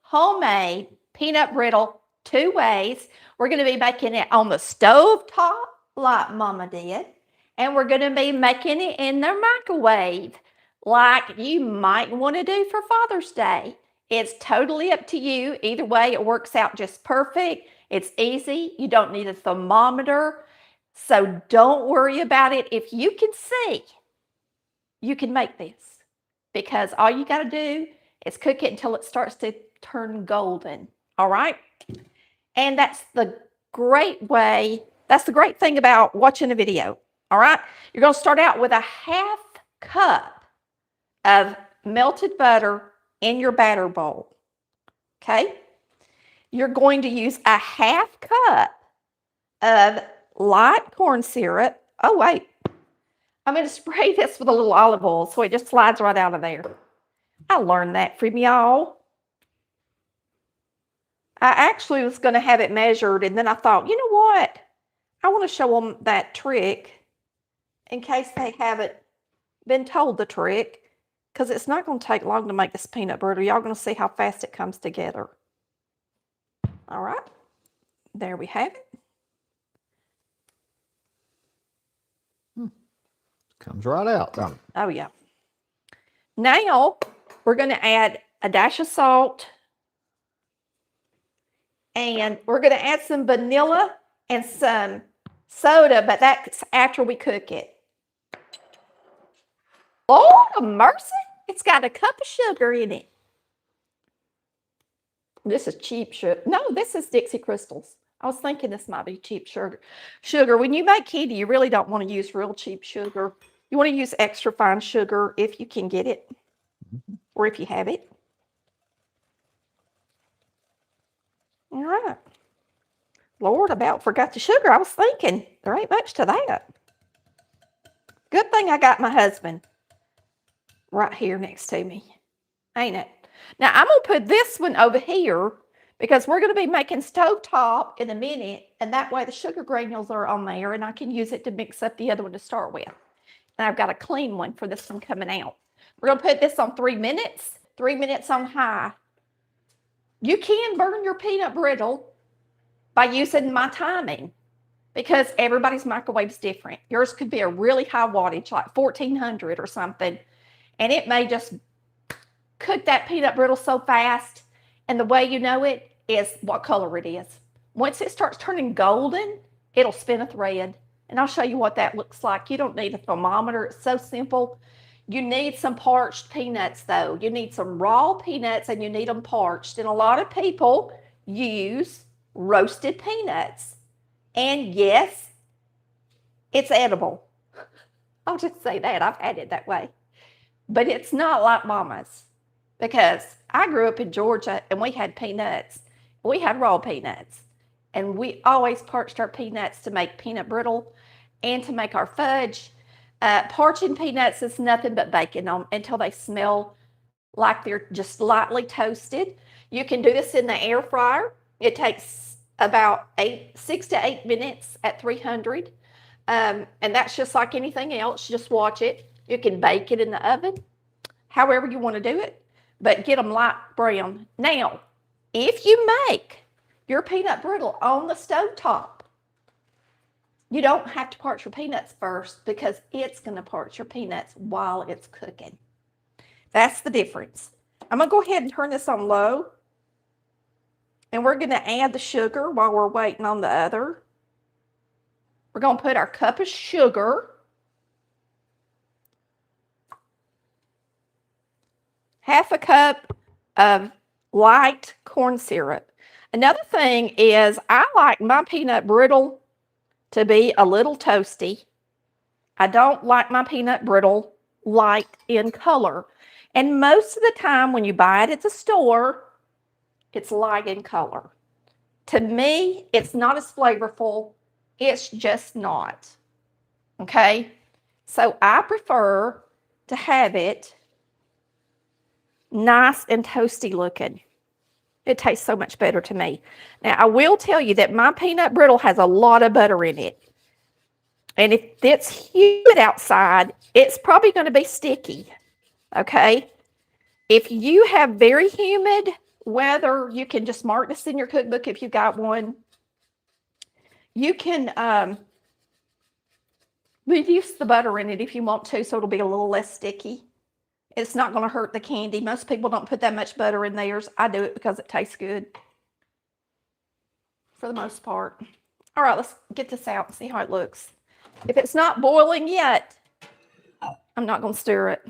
homemade peanut brittle 2 ways. We're going to be making it on the stove top like Mama did, and we're going to be making it in the microwave like you might want to do for Father's Day. It's totally up to you. Either way, it works out just perfect. It's easy. You don't need a thermometer. So don't worry about it. If you can see, you can make this, because all you got to do is cook it until it starts to turn golden. All right. And that's the great way. That's the great thing about watching a video. All right. You're going to start out with a 1/2 cup of melted butter in your batter bowl. Okay. You're going to use a 1/2 cup of light corn syrup. Oh, wait. I'm going to spray this with a little olive oil so it just slides right out of there. I learned that from y'all. I actually was going to have it measured, and then I thought, you know what? I want to show them that trick in case they haven't been told the trick, because it's not going to take long to make this peanut butter. Y'all going to see how fast it comes together. All right. There we have it. Comes right out, don't it? Oh, yeah. Now, we're going to add a dash of salt. And we're going to add some vanilla and some soda, but that's after we cook it. Lord of mercy, it's got a cup of sugar in it. This is cheap sugar. No, this is Dixie Crystals. I was thinking this might be cheap sugar. When you make candy, you really don't want to use real cheap sugar. You want to use extra fine sugar if you can get it, or if you have it. All right. Lord, about forgot the sugar. I was thinking there ain't much to that. Good thing I got my husband right here next to me, ain't it? Now, I'm going to put this one over here because we're going to be making stovetop in a minute, and that way the sugar granules are on there, and I can use it to mix up the other one to start with. And I've got a clean one for this one coming out. We're going to put this on 3 minutes, 3 minutes on high. You can burn your peanut brittle by using my timing, because everybody's microwave is different. Yours could be a really high wattage, like 1400 or something, and it may just cook that peanut brittle so fast. And the way you know it is what color it is. Once it starts turning golden, it'll spin a thread. And I'll show you what that looks like. You don't need a thermometer. It's so simple. You need some parched peanuts, though. You need some raw peanuts, and you need them parched. And a lot of people use roasted peanuts. And yes, it's edible. I'll just say that. I've had it that way. But it's not like Mama's, because I grew up in Georgia, and we had peanuts. We had raw peanuts. And we always parched our peanuts to make peanut brittle and to make our fudge. Parching peanuts is nothing but baking them until they smell like they're just lightly toasted. You can do this in the air fryer. It takes about 6 to 8 minutes at 300. And that's just like anything else. Just watch it. You can bake it in the oven, however you want to do it, but get them light brown. Now, if you make your peanut brittle on the stovetop, you don't have to parch your peanuts first, because it's going to parch your peanuts while it's cooking. That's the difference. I'm going to go ahead and turn this on low. And we're going to add the sugar while we're waiting on the other. We're going to put our cup of sugar. Half a cup of light corn syrup. Another thing is, I like my peanut brittle to be a little toasty. I don't like my peanut brittle light in color. And most of the time when you buy it at the store, it's light in color. To me, it's not as flavorful. It's just not. Okay? So I prefer to have it nice and toasty looking. It tastes so much better to me. Now, I will tell you that my peanut brittle has a lot of butter in it. And if it's humid outside, it's probably going to be sticky. Okay? If you have very humid, whether you can just mark this in your cookbook if you've got one. You can reduce the butter in it if you want to, so it'll be a little less sticky. It's not going to hurt the candy. Most people don't put that much butter in theirs. I do it because it tastes good for the most part. All right, let's get this out and see how it looks. If it's not boiling yet, I'm not going to stir it.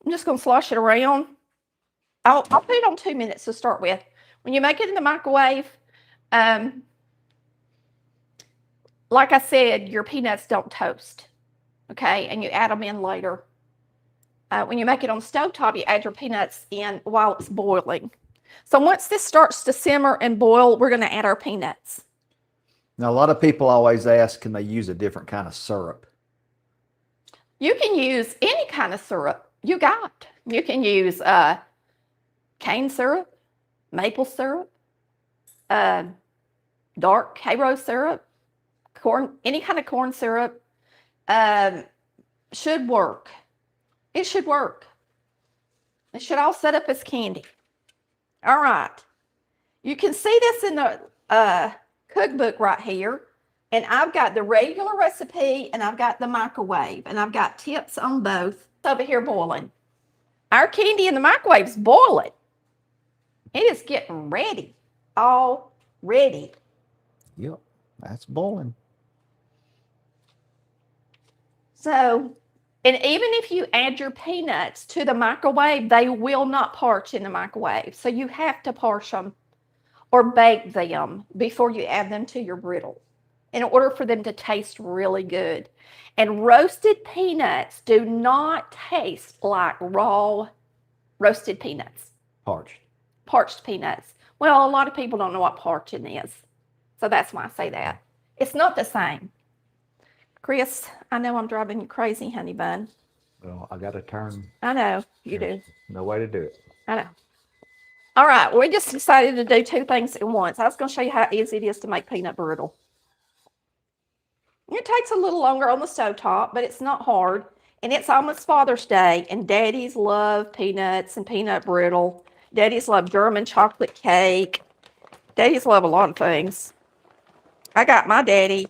I'm just going to slosh it around. I'll put it on 2 minutes to start with. When you make it in the microwave, like I said, your peanuts don't toast, okay? And you add them in later. When you make it on stovetop, you add your peanuts in while it's boiling. So once this starts to simmer and boil, we're going to add our peanuts. Now, a lot of people always ask, can they use a different kind of syrup? You can use any kind of syrup you got. You can use cane syrup, maple syrup, dark Karo syrup, corn, any kind of corn syrup should work. It should work. It should all set up as candy. All right. You can see this in the cookbook right here. And I've got the regular recipe and I've got the microwave. And I've got tips on both over here boiling. Our candy in the microwave is boiling. It is getting ready. All ready. Yep, that's boiling. So, and even if you add your peanuts to the microwave, they will not parch in the microwave. So you have to parch them or bake them before you add them to your brittle in order for them to taste really good. And roasted peanuts do not taste like raw roasted peanuts. Parched peanuts. Well, a lot of people don't know what parching is. So that's why I say that. It's not the same. Chris, I know I'm driving you crazy, honey bun. Well, I got to turn. I know, you do. No way to do it. I know. All right, we just decided to do two things at once. I was going to show you how easy it is to make peanut brittle. It takes a little longer on the stovetop, but it's not hard. And it's almost Father's Day, and daddies love peanuts and peanut brittle. Daddies love German chocolate cake. Daddies love a lot of things. I got my daddy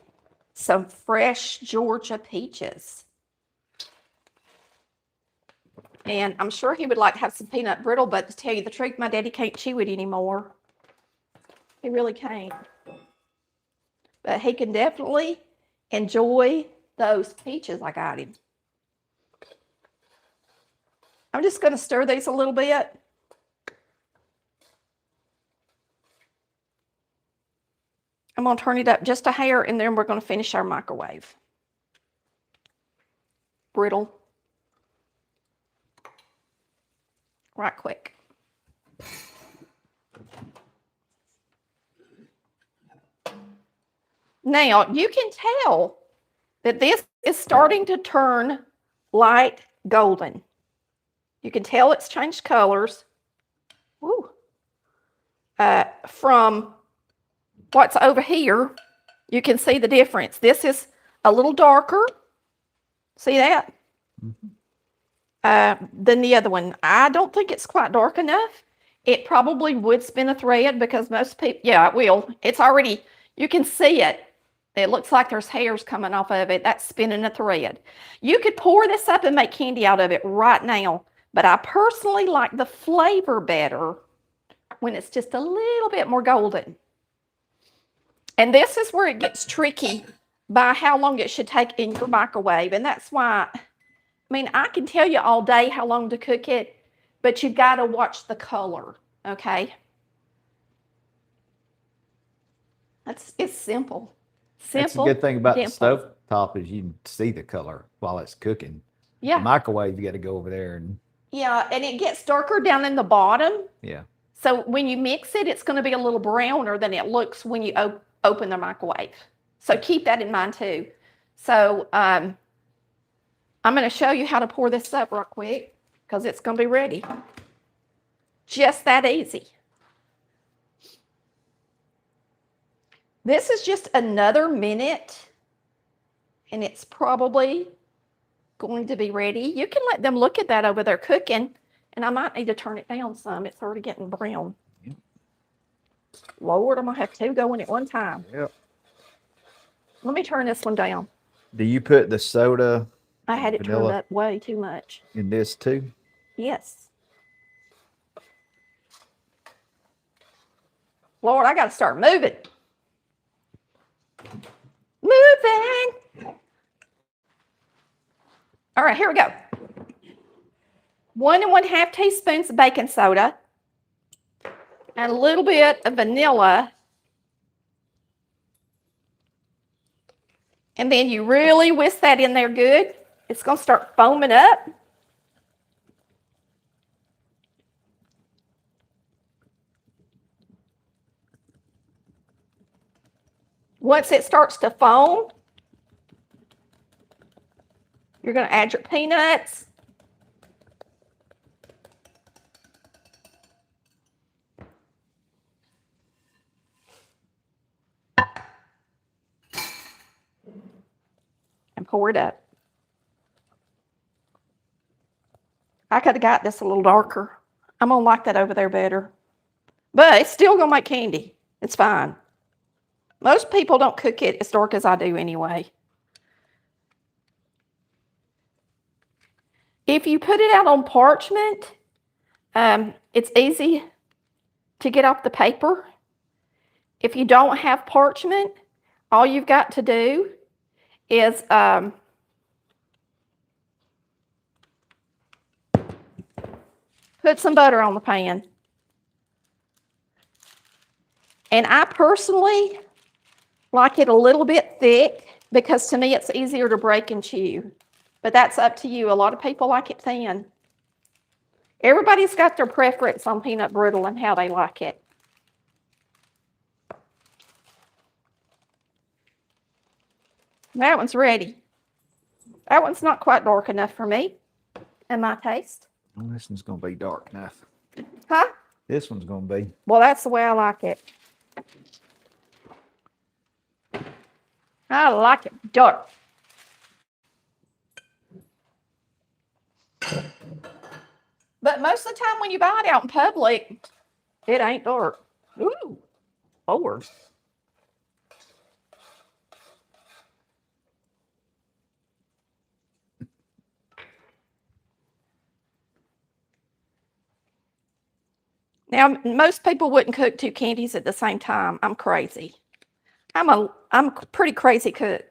some fresh Georgia peaches. And I'm sure he would like to have some peanut brittle, but to tell you the truth, my daddy can't chew it anymore. He really can't. But he can definitely enjoy those peaches I got him. I'm just going to stir these a little bit. I'm going to turn it up just a hair, and then we're going to finish our microwave. Brittle. Right quick. Now, you can tell that this is starting to turn light golden. You can tell it's changed colors. Woo. From what's over here, you can see the difference. This is a little darker. See that? Than the other one. I don't think it's quite dark enough. It probably would spin a thread because most people, yeah, it will. It's already, you can see it. It looks like there's hairs coming off of it. That's spinning a thread. You could pour this up and make candy out of it right now, but I personally like the flavor better when it's just a little bit more golden. And this is where it gets tricky by how long it should take in your microwave. And that's why, I mean, I can tell you all day how long to cook it, but you've got to watch the color, okay? It's simple. That's a good thing about the stove top is you can see the color while it's cooking. Yeah. The microwave, you got to go over there and. Yeah, and it gets darker down in the bottom. Yeah. So when you mix it, it's going to be a little browner than it looks when you open the microwave. So keep that in mind too. So I'm going to show you how to pour this up real quick because it's going to be ready. Just that easy. This is just another minute, and it's probably going to be ready. You can let them look at that over there cooking, And I might need to turn it down some. It's already getting brown. Yep. Lord, I'm going to have two going at one time. Yep. Let me turn this one down. Do you put the soda? I had it turned up way too much. In this too? Yes. Lord, I got to start moving. Moving. All right, here we go. 1 1/2 teaspoons of baking soda and a little bit of vanilla. And then you really whisk that in there good. It's going to start foaming up. Once it starts to foam, you're going to add your peanuts. And pour it up. I could have got this a little darker. I'm going to like that over there better. But it's still going to make candy. It's fine. Most people don't cook it as dark as I do anyway. If you put it out on parchment, it's easy to get off the paper. If you don't have parchment, all you've got to do is put some butter on the pan. And I personally like it a little bit thick because to me it's easier to break and chew. But that's up to you. A lot of people like it thin. Everybody's got their preference on peanut brittle and how they like it. That one's ready. That one's not quite dark enough for me and my taste. Well, this one's going to be dark enough. Huh? This one's going to be. Well, that's the way I like it. I like it dark. But most of the time when you buy it out in public, it ain't dark. Ooh, Lord. Now, most people wouldn't cook two candies at the same time. I'm crazy. I'm a pretty crazy cook.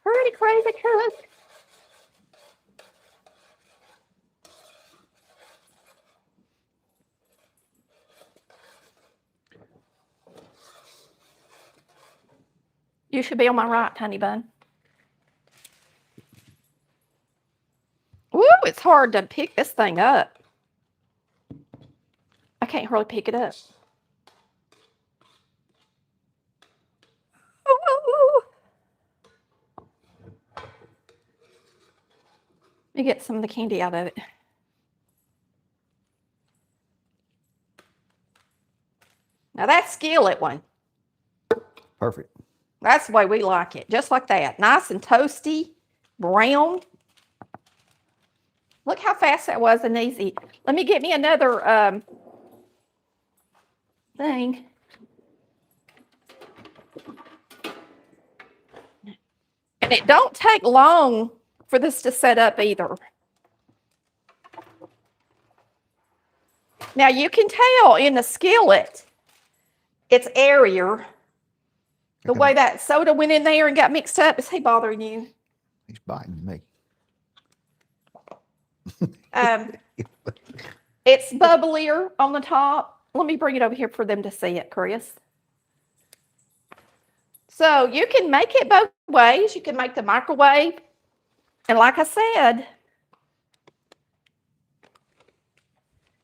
Pretty crazy cook. You should be on my right, honey bun. Woo, it's hard to pick this thing up. I can't hardly pick it up. Ooh. Let me get some of the candy out of it. Now that's skillet one. Perfect. That's the way we like it. Just like that. Nice and toasty, brown. Look how fast that was and easy. Let me get me another thing. And it don't take long for this to set up either. Now you can tell in the skillet, it's airier. The way that soda went in there and got mixed up. Is he bothering you? He's biting me. It's bubblier on the top. Let me bring it over here for them to see it, Chris. So you can make it both ways. You can make the microwave. And like I said,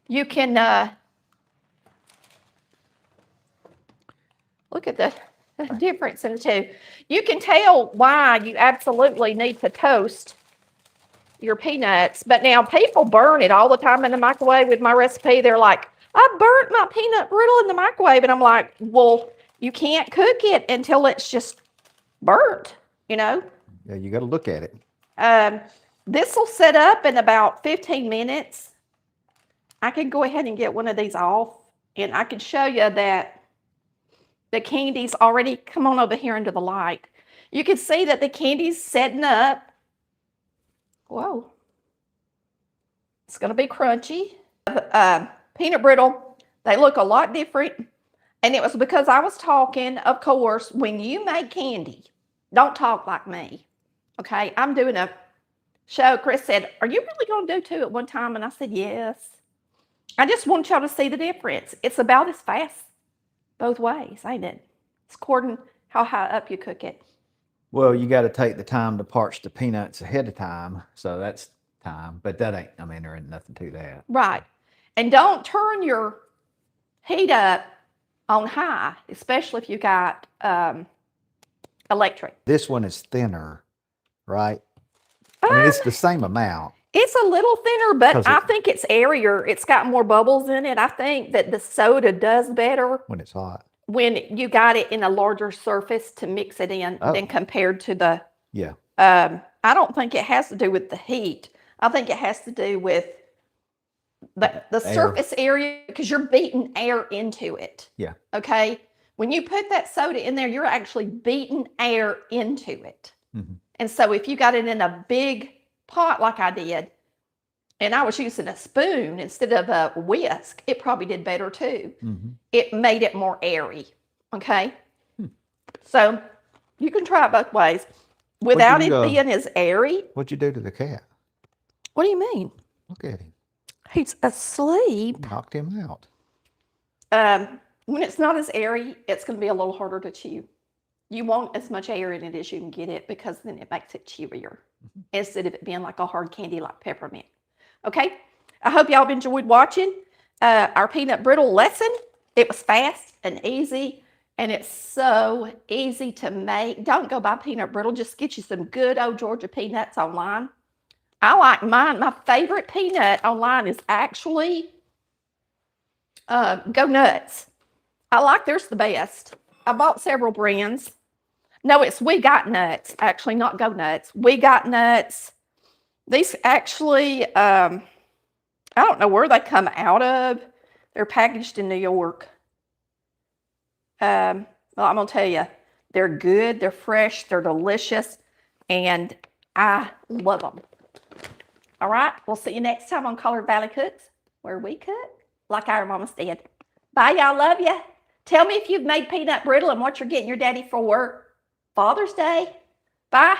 you can look at the difference in the two. You can tell why you absolutely need to toast your peanuts. But now people burn it all the time in the microwave with my recipe. They're like, I burnt my peanut brittle in the microwave. And I'm like, well, you can't cook it until it's just burnt, you know? Yeah, you got to look at it. This will set up in about 15 minutes. I can go ahead and get one of these off, and I can show you that the candy's already, come on over here into the light. You can see that the candy's setting up. Whoa. It's going to be crunchy. Peanut brittle, they look a lot different. And it was because I was talking, of course, when you make candy, don't talk like me. Okay, I'm doing a show. Chris said, are you really going to do 2 at one time? And I said, yes. I just want y'all to see the difference. It's about as fast both ways, ain't it? It's according how high up you cook it. Well, you got to take the time to parch the peanuts ahead of time. So that's time. But that ain't, I mean, there ain't nothing to that. Right. And don't turn your heat up on high, especially if you got electric. This one is thinner, right? I mean, it's the same amount. It's a little thinner, but I think it's airier. It's got more bubbles in it. I think that the soda does better when it's hot. When you got it in a larger surface to mix it in than compared to the... Yeah. I don't think it has to do with the heat. I think it has to do with the surface area, because you're beating air into it. Yeah. Okay? When you put that soda in there, you're actually beating air into it. Mm-hmm. And so if you got it in a big pot like I did, and I was using a spoon instead of a whisk, it probably did better too. Mm-hmm. It made it more airy. Okay? So you can try it both ways without it being as airy. What'd you do to the cat? What do you mean? Look at him. He's asleep. Knocked him out. When it's not as airy, it's going to be a little harder to chew. You want as much air in it as you can get it, because then it makes it chewier instead of it being like a hard candy like peppermint. Okay? I hope y'all have enjoyed watching our peanut brittle lesson. It was fast and easy, and it's so easy to make. Don't go buy peanut brittle. Just get you some good old Georgia peanuts online. I like mine. My favorite peanut online is actually Go Nuts. I like theirs the best. I bought several brands. No, it's We Got Nuts. Actually, not Go Nuts. We Got Nuts. These actually, I don't know where they come out of. They're packaged in New York. Well, I'm going to tell you, they're good, they're fresh, they're delicious, and I love them. All right, we'll see you next time on Collard Valley Cooks, where we cook like our mamas did. Bye, y'all. Love you. Tell me if you've made peanut brittle and what you're getting your daddy for Father's Day. Bye.